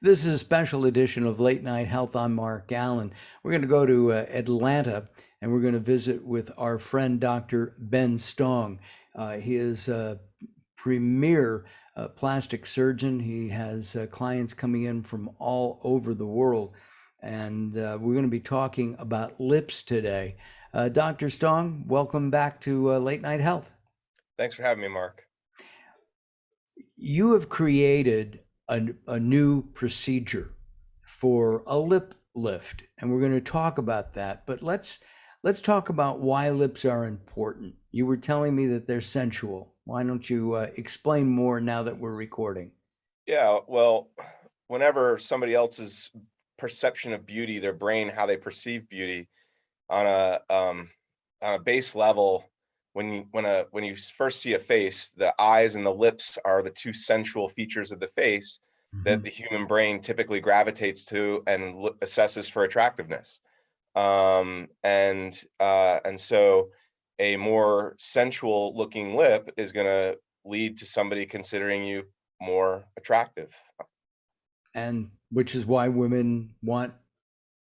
This is a special edition of Late Night Health. I'm Mark Allen. We're going to go to Atlanta and we're going to visit with our friend Dr. Ben Stong. He is a premier plastic surgeon. He has clients coming in from all over the world. And we're going to be talking about lips today. Dr. Stong, welcome back to Late Night Health. Thanks for having me, Mark. You have created a new procedure for a lip lift, and we're going to talk about that. But let's talk about why lips are important. You were telling me that they're sensual. Why don't you explain more now that we're recording? Yeah, well, whenever somebody else's perception of beauty, their brain, how they perceive beauty on a base level, when you first see a face, the eyes and the lips are the two sensual features of the face that Mhm. the human brain typically gravitates to and assesses for attractiveness. And so a more sensual looking lip is going to lead to somebody considering you more attractive. And which is why women want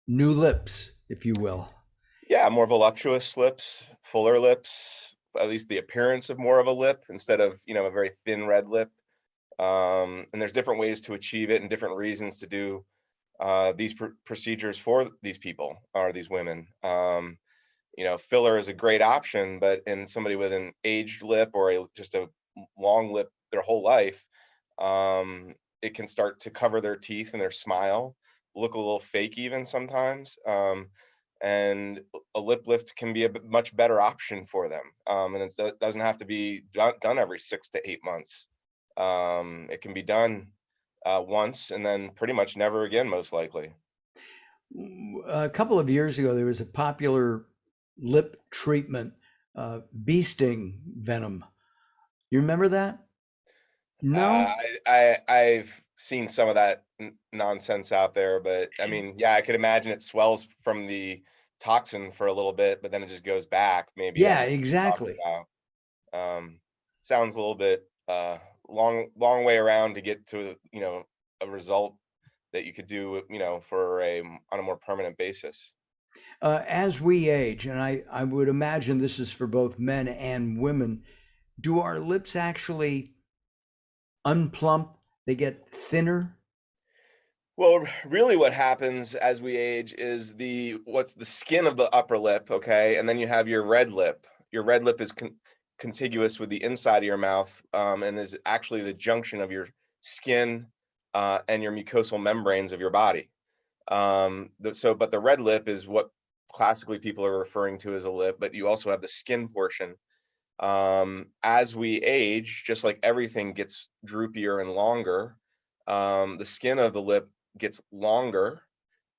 new lips, if you will. Yeah, more voluptuous lips, fuller lips, at least the appearance of more of a lip instead of, a very thin red lip. And there's different ways to achieve it and different reasons to do these procedures for these people or these women. Filler is a great option, but in somebody with an aged lip or just a long lip their whole life, it can start to cover their teeth and their smile, look a little fake even sometimes. And a lip lift can be a much better option for them. And it doesn't have to be done every 6 to 8 months. It can be done once and then pretty much never again, most likely. A couple of years ago, there was a popular lip treatment, bee sting venom. You remember that? No? I've seen some of that nonsense out there, but I mean, yeah, I could imagine it swells from the toxin for a little bit, but then it just goes back. Maybe Yeah, that's what you're talking exactly. about. Sounds a little bit long way around to get to a result that you could do for on a more permanent basis. As we age, and I would imagine this is for both men and women, do our lips actually unplump? They get thinner? Well, really what happens as we age is what's the skin of the upper lip, okay? And then you have your red lip. Your red lip is contiguous with the inside of your mouth, and is actually the junction of your skin and your mucosal membranes of your body. But the red lip is what classically people are referring to as a lip, but you also have the skin portion. As we age, just like everything gets droopier and longer, the skin of the lip gets longer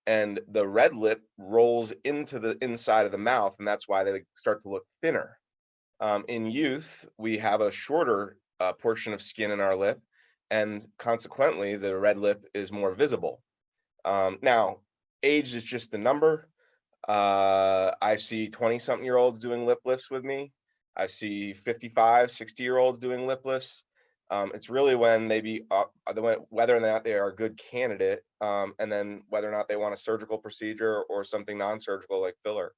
and the red lip rolls into the inside of the mouth, and that's why they start to look thinner. In youth, we have a shorter portion of skin in our lip, and consequently, the red lip is more visible. Now, age is just a number. I see 20-something-year-olds doing lip lifts with me. I see 55, 60-year-olds doing lip lifts. It's really when whether or not they are a good candidate, and then whether or not they want a surgical procedure or something non-surgical like filler.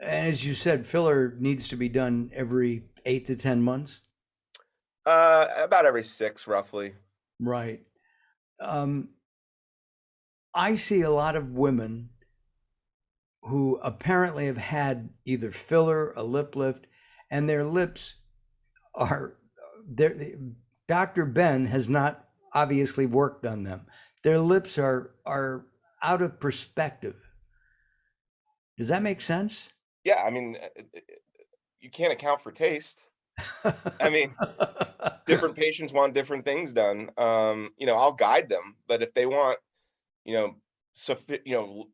And as you said, filler needs to be done every 8 to 10 months. About every 6, roughly. Right. Um, I see a lot of women who apparently have had either filler, a lip lift, and their lips are there. Dr. Ben has not obviously worked on them. Their lips are out of perspective. Does that make sense? Yeah, I mean, you can't account for taste. I mean, different patients want different things done. I'll guide them, but if they want, you know, suffi- you know,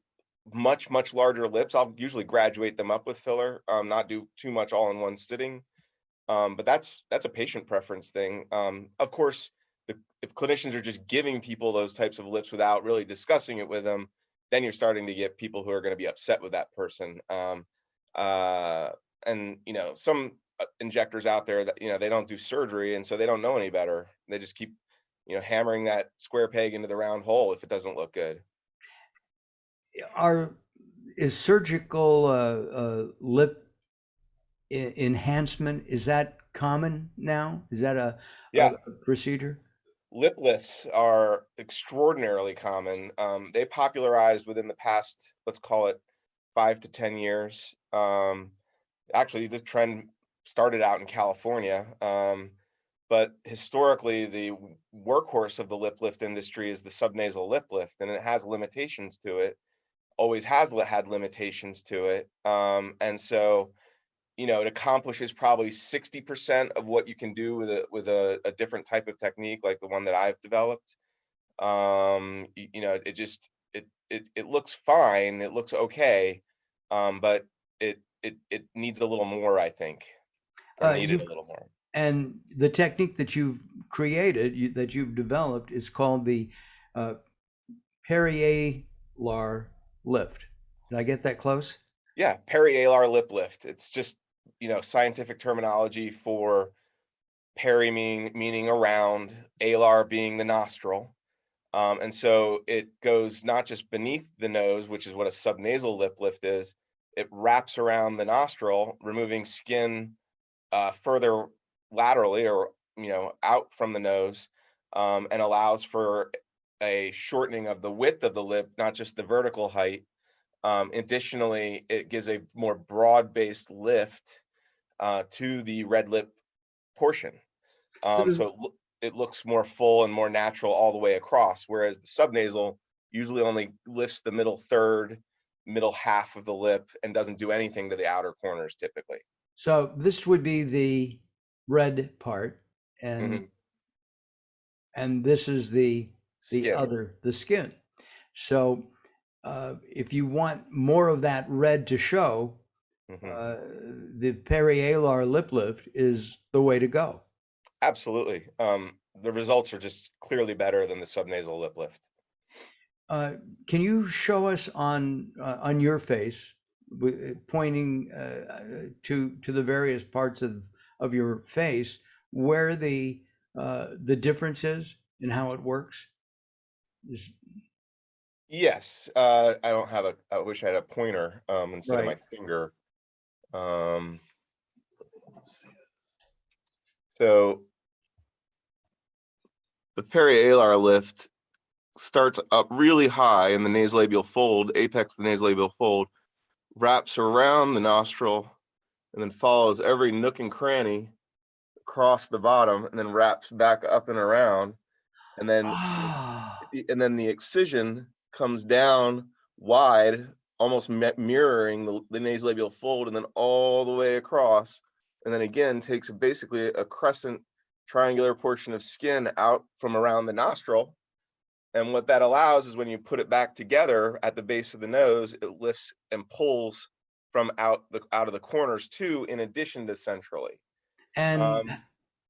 much larger lips, I'll usually graduate them up with filler. Not do too much all in one sitting. But that's a patient preference thing. Of course, if clinicians are just giving people those types of lips without really discussing it with them, then you're starting to get people who are going to be upset with that person. Uh, and some injectors out there that they don't do surgery, and so they don't know any better. They just keep hammering that square peg into the round hole if it doesn't look good. Are is surgical lip enhancement, is that common now? Is that a Yeah, procedure? lip lifts are extraordinarily common. They popularized within the past, let's call it 5 to 10 years. Actually, the trend started out in California, but historically, the workhorse of the lip lift industry is the subnasal lip lift, and it has limitations to it. Always has had limitations to it, and so it accomplishes probably 60% of what you can do with a different type of technique like the one that I've developed. It just it looks fine, it looks okay, but it needs a little more, I think, or needed You a little more. and the technique that you've created, that you've developed, is called the uh, Perialar lift. Did I get that close? Yeah, perialar lip lift. It's just scientific terminology for peri meaning around, alar being the nostril. And so it goes not just beneath the nose, which is what a subnasal lip lift is. It wraps around the nostril, removing skin further laterally, or out from the nose, and allows for a shortening of the width of the lip, not just the vertical height. Additionally, it gives a more broad-based lift to the red lip portion. So the, So it looks more full and more natural all the way across, whereas the subnasal usually only lifts the middle third, middle half of the lip, and doesn't do anything to the outer corners typically. so this would be the red part, and Hmm. this is the Skin. other, the skin. So if you want more of that red to show, Hmm. uh, the perialar lip lift is the way to go. Absolutely. The results are just clearly better than the subnasal lip lift. Uh, can you show us on your face, pointing to the various parts of your face, where the difference is and how it works? Is Yes, I don't have I wish I had a pointer instead of my right. finger. Um, let's see. So the perialar lift starts up really high in the nasolabial fold, apex of the nasolabial fold, wraps around the nostril, and then follows every nook and cranny across the bottom, and then wraps back up and around, and then Ah, the excision comes down wide, almost mirroring the nasolabial fold, and then all the way across, and then again takes basically a crescent triangular portion of skin out from around the nostril. And what that allows is when you put it back together at the base of the nose, it lifts and pulls from out of the corners too, in addition to centrally. and Um,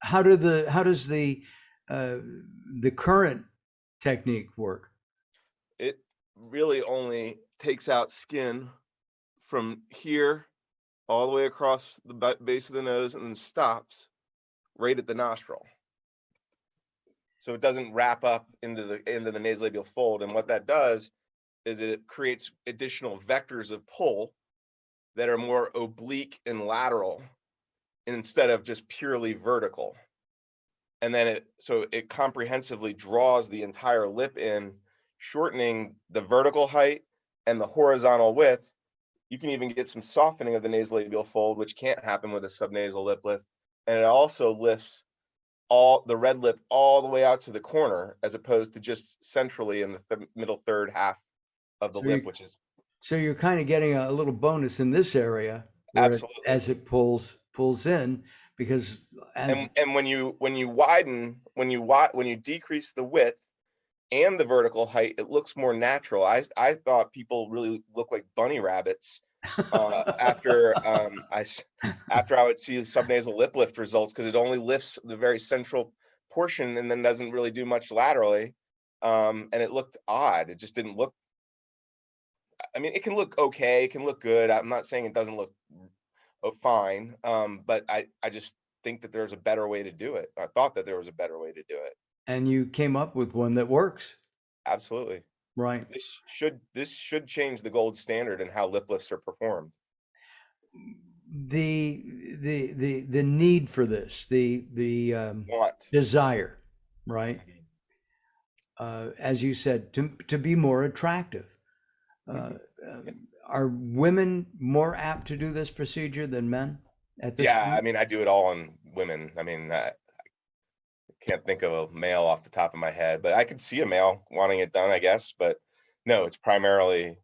how does uh, the current technique work? it really only takes out skin from here all the way across the base of the nose and then stops right at the nostril. So it doesn't wrap up into the nasolabial fold. And what that does is it creates additional vectors of pull that are more oblique and lateral instead of just purely vertical. And then it comprehensively draws the entire lip in, shortening the vertical height and the horizontal width. You can even get some softening of the nasolabial fold, which can't happen with a subnasal lip lift. And it also lifts all the red lip all the way out to the corner, as opposed to just centrally in the middle third half of the So lip, you which is so you're kind of getting a little bonus in this area where absolutely. as it pulls in, because as And when you widen, when you decrease the width and the vertical height, it looks more natural. I thought people really look like bunny rabbits after after I would see subnasal lip lift results, because it only lifts the very central portion and then doesn't really do much laterally. And it looked odd. It just didn't look. I mean, it can look okay. It can look good. I'm not saying it doesn't look fine, but I just think that there's a better way to do it. I thought that there was a better way to do it. And you came up with one that works, Absolutely. right? This should change the gold standard in how lip lifts are performed. The need for this, the Want. desire, right? Mhm. As you said, to be more attractive. Uh, Mhm. Yeah. are women more apt to do this procedure than men at this Yeah, I point? mean, I do it all on women. I mean, I can't think of a male off the top of my head, but I could see a male wanting it done, I guess. But no, it's primarily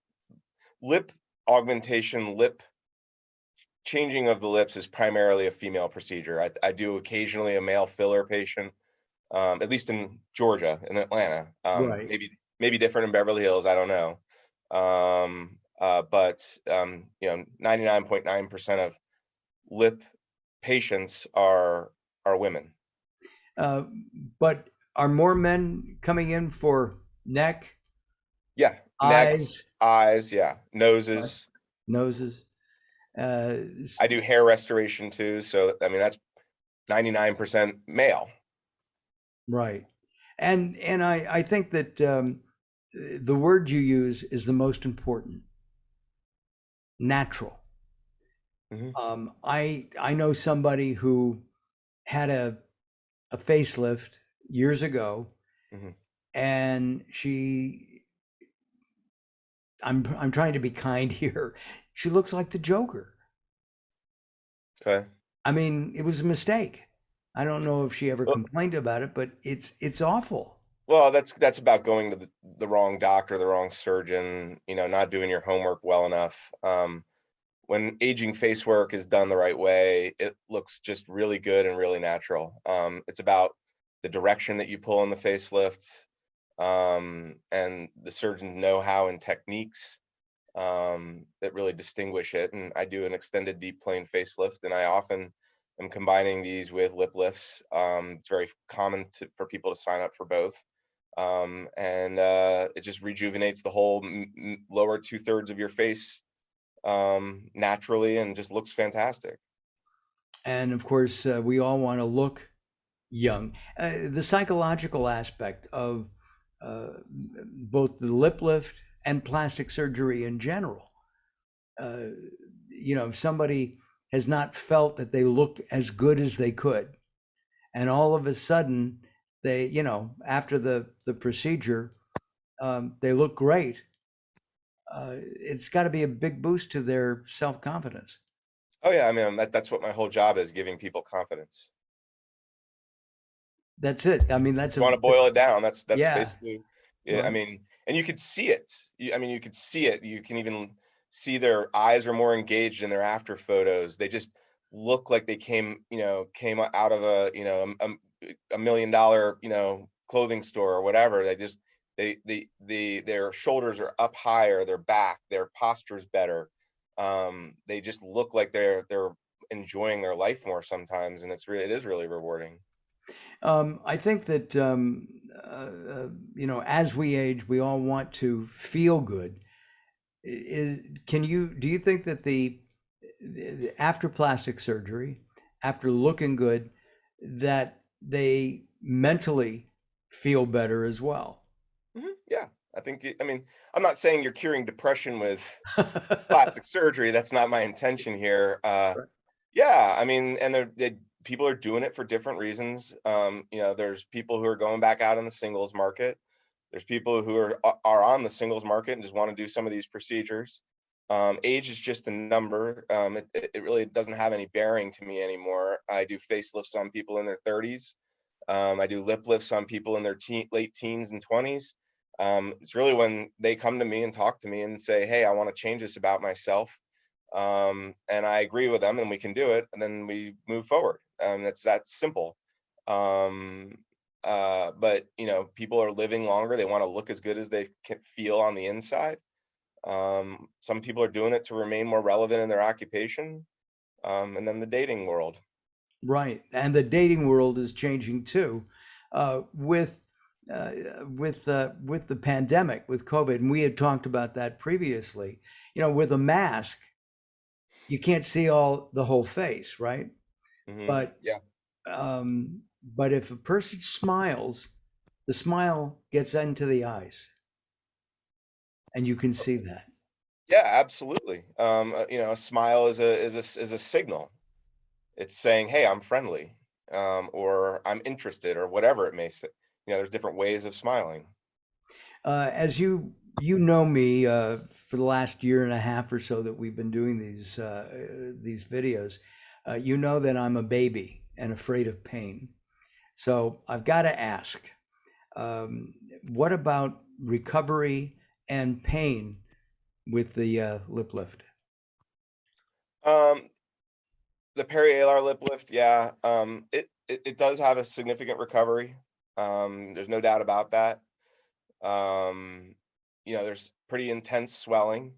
lip augmentation, lip changing of the lips is primarily a female procedure. I do occasionally a male filler patient, at least in Georgia, in Atlanta. Right. Maybe different in Beverly Hills. I don't know. But 99.9% of lip patients are women. Uh, but are more men coming in for neck, Yeah, necks, eyes, eyes, yeah, right, noses. noses? Uh, I do hair restoration too, so I mean that's 99% male. right. And I think that the word you use is the most important. Natural. Hmm. I know somebody who had a facelift years ago, Hmm. and I'm trying to be kind here. She looks like the Joker. Okay. I mean, it was a mistake. I don't know if she ever Well, complained about it, but it's awful. that's about going to the wrong doctor, the wrong surgeon. Not doing your homework well enough. When aging face work is done the right way, it looks just really good and really natural. It's about the direction that you pull in the facelift, and the surgeon's know-how and techniques that really distinguish it. And I do an extended deep plane facelift, and I often am combining these with lip lifts. It's very common for people to sign up for both. And it just rejuvenates the whole lower two-thirds of your face naturally and just looks fantastic. And of course, we all want to look young. The psychological aspect of both the lip lift and plastic surgery in general. Uh, if somebody has not felt that they look as good as they could, and all of a sudden they, after the procedure, they look great. It's got to be a big boost to their self confidence. Oh yeah, I mean that's what my whole job is, giving people confidence. That's it. I mean, that's You want a to boil it down, that's yeah, basically, yeah, I right. mean, and you could see it. I mean, you could see it. You can even see their eyes are more engaged in their after photos. They just look like they came out of a $1 million, clothing store or whatever. Their shoulders are up higher, their back, their posture's better. They just look like they're enjoying their life more sometimes, and it is really rewarding. I think that as we age, we all want to feel good. Do you think that after plastic surgery, after looking good, that they mentally feel better as well? Yeah, I mean, I'm not saying you're curing depression with plastic surgery. That's not my intention here. Yeah, I mean, and people are doing it for different reasons. There's people who are going back out in the singles market. There's people who are on the singles market and just want to do some of these procedures. Age is just a number. It really doesn't have any bearing to me anymore. I do facelifts on people in their 30s. I do lip lifts on people in their late teens and 20s. It's really when they come to me and talk to me and say, "Hey, I want to change this about myself," and I agree with them, and we can do it, and then we move forward. It's that simple. Um, but people are living longer. They want to look as good as they can feel on the inside. Some people are doing it to remain more relevant in their occupation, and then the dating world. Right, and the dating world is changing too, uh, with uh, with the pandemic, with COVID, and we had talked about that previously. With a mask, you can't see all the whole face, right? Hmm. But Yeah. but if a person smiles, The smile gets into the eyes, and you can see that. Yeah, absolutely. A smile is a signal. It's saying, "Hey, I'm friendly," or "I'm interested," or whatever it may say. There's different ways of smiling. As you know me for the last year and a half or so that we've been doing these videos, you know that I'm a baby and afraid of pain. So I've got to ask, um, what about recovery and pain with the lip lift? Um, the perialar lip lift, yeah, it does have a significant recovery. There's no doubt about that. Um, there's pretty intense swelling,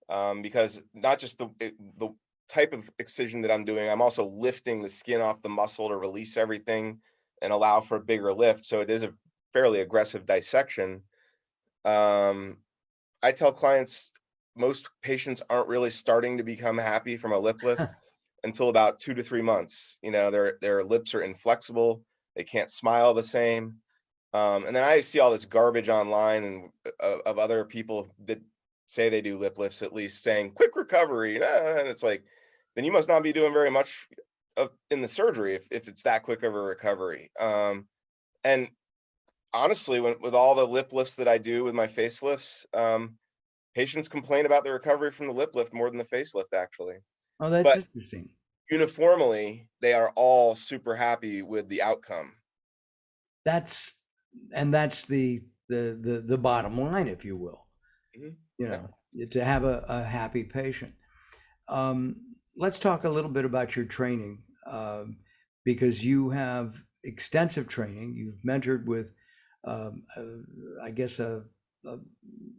because not just the type of excision that I'm doing, I'm also lifting the skin off the muscle to release everything and allow for a bigger lift. So it is a fairly aggressive dissection. Um, I tell clients most patients aren't really starting to become happy from a lip lift until about 2 to 3 months. Their lips are inflexible, they can't smile the same. And then I see all this garbage online and of other people that say they do lip lifts, at least saying quick recovery. And it's like, then you must not be doing very much in the surgery if it's that quick of a recovery. And honestly, with all the lip lifts that I do with my facelifts, patients complain about the recovery from the lip lift more than the facelift, actually. Oh, that's But interesting. uniformly, they are all super happy with the outcome. That's that's the bottom line, if you will. Mhm. You Yeah. know, to have a happy patient. Let's talk a little bit about your training, because you have extensive training. You've mentored with, I guess, a,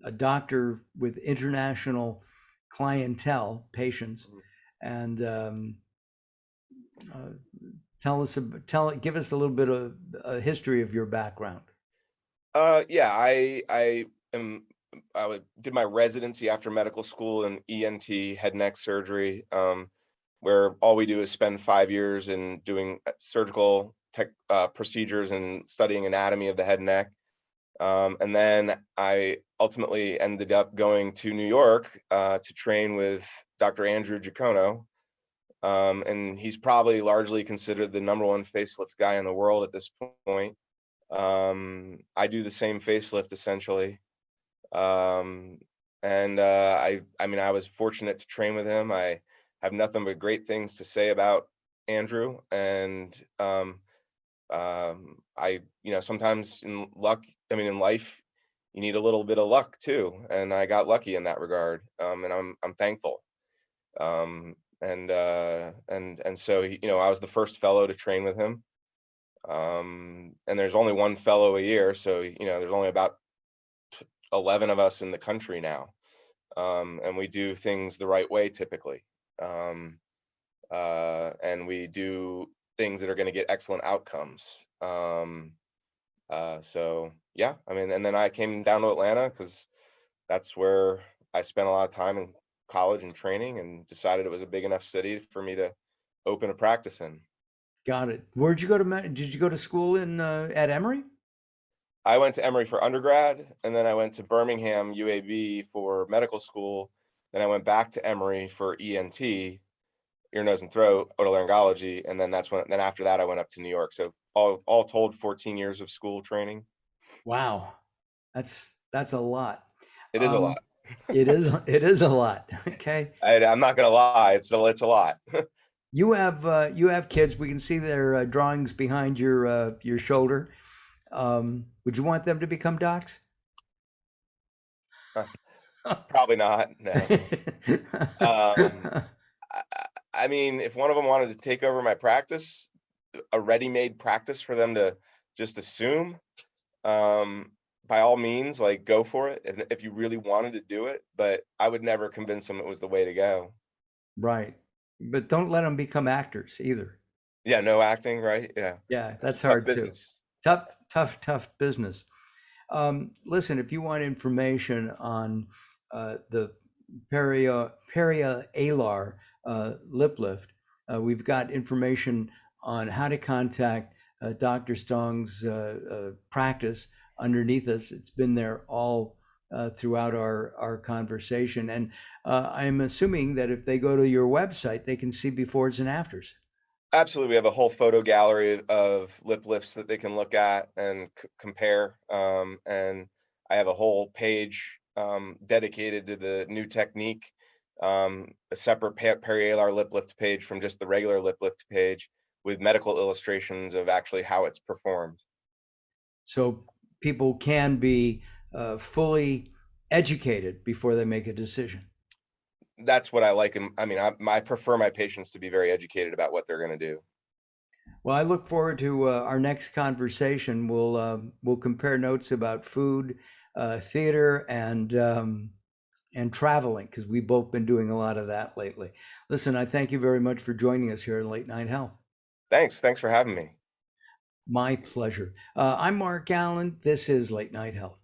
a doctor with international clientele, patients, Mhm. and uh, give us a little bit of a history of your background. Yeah, did my residency after medical school in ENT, head neck surgery, where all we do is spend 5 years in doing surgical procedures and studying anatomy of the head and neck. And then I ultimately ended up going to New York to train with Dr. Andrew Giacono. And he's probably largely considered the number one facelift guy in the world at this point. I do the same facelift essentially. Um, and I mean, I was fortunate to train with him. I have nothing but great things to say about Andrew. And sometimes in life, you need a little bit of luck too. And I got lucky in that regard. And I'm thankful. And so I was the first fellow to train with him. And there's only one fellow a year, so there's only about 11 of us in the country now. And we do things the right way typically. Um, and we do things that are going to get excellent outcomes. So yeah, I mean, and then I came down to Atlanta because that's where I spent a lot of time in college and training, and decided it was a big enough city for me to open a practice in. Got it. Where'd you go to? Did you go to school in at Emory? I went to Emory for undergrad, and then I went to Birmingham UAB for medical school. Then I went back to Emory for ENT, ear, nose, and throat, otolaryngology, and then after that I went up to New York. So all told, 14 years of school training. Wow, that's a lot. It is a Um, lot. it is a lot. Okay, I'm not gonna lie, it's a lot. you have kids. We can see their drawings behind your shoulder. Would you want them to become docs? Probably not. No. Um, I mean, if one of them wanted to take over my practice, a ready-made practice for them to just assume, um, by all means, like, go for it if you really wanted to do it. But I would never convince them it was the way to go. Right, but don't let them become actors either. Yeah, no acting, right? Yeah, Yeah, that's a that's tough hard too. business. Tough business. Listen, if you want information on the Perialar lip lift, we've got information on how to contact Dr. Stong's practice underneath us. It's been there all throughout our conversation. And I'm assuming that if they go to your website, they can see befores and afters. Absolutely, we have a whole photo gallery of lip lifts that they can look at and compare. And I have a whole page dedicated to the new technique, a separate perialar lip lift page from just the regular lip lift page with medical illustrations of actually how it's performed. So people can be fully educated before they make a decision. That's what I like. I mean, I prefer my patients to be very educated about what they're going to do. Well, I look forward to our next conversation. We'll compare notes about food, theater, and traveling because we've both been doing a lot of that lately. Listen, I thank you very much for joining us here in Late Night Health. Thanks for having me. My pleasure. I'm Mark Allen. This is Late Night Health.